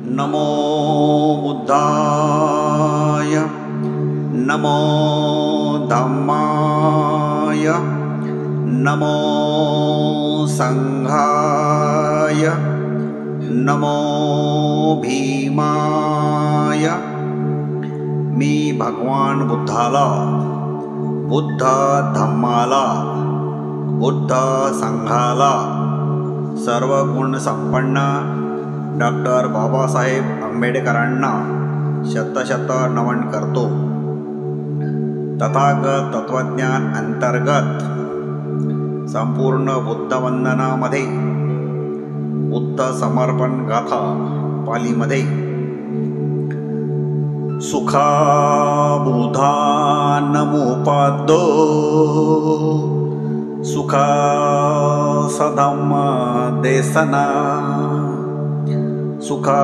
नमो बुद्धाय, नमो धम्माय, नमो संघाय, नमो भीमाय। मी भगवान बुद्धाला, बुद्ध धम्माला, बुद्ध संघाला, सर्व गुण संपन्न डॉक्टर बाबासाहेब आंबेडकरांना शतशत नमन करतो। तथागत तत्वज्ञान अंतर्गत संपूर्ण बुद्ध वंदनामध्ये बुद्ध समर्पण गाथा पालीमध्ये सुखा बुधा नमोपादो सुखा सधम्म देसना सुखा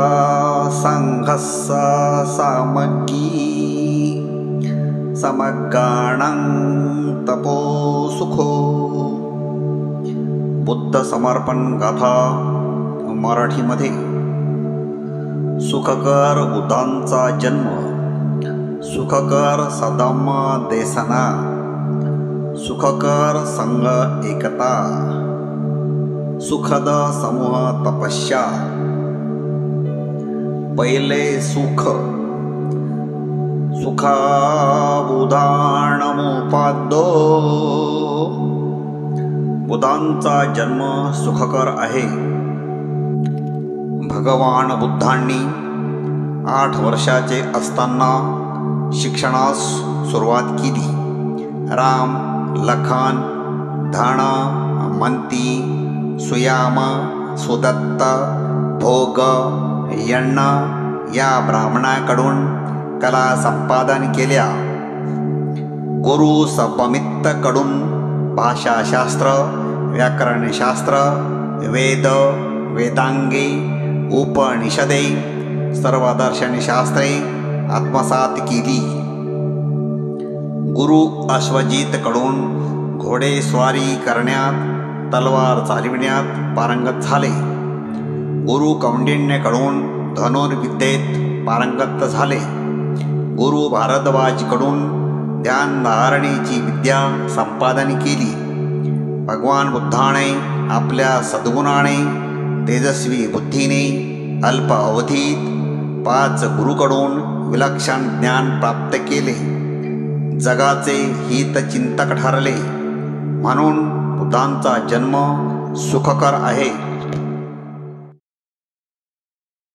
संघस्सा सामग्गी समग्गाणं तपो सुखो। बुद्ध समर्पण गाथा मराठीमध्ये सुखकर बुद्धांचा जन्म, सुखकर सधम्म देसना, सुखकर संघ एकता, सुखद समूह तपस्या। पहिले सुख सुखा बुधानमुपादो। बुधांचा जन्म सुखकर आहे। भगवान बुद्धांनी 8 वर्षाचे असताना शिक्षणास सुरुवात केली। राम, लखन, धन, मंती, सुयाम, सुदत्त, भोग, यण्ण या ब्राह्मणाकडून कला संपादन केल्या। गुरु सपमित्तकडून भाषाशास्त्र, व्याकरणशास्त्र, वेद, वेदांगे, उपनिषदे, सर्व दर्शनशास्त्रे आत्मसात केली। गुरु अश्वजितकडून घोडेस्वारी करण्यात, तलवार चालविण्यात पारंगत झाले। गुरु कौंडिन्यकडून धनुर्विद्येत पारंगत झाले। गुरु भारद्वाजकडून ध्यानधारणेची विद्या संपादन केली। भगवान बुद्धाने आपल्या सद्गुणाने, तेजस्वी बुद्धीने अल्प अवधीत 5 गुरुकडून विलक्षण ज्ञान प्राप्त केले। जगाचे हितचिंतक ठरले, म्हणून बुद्धांचा जन्म सुखकर आहे।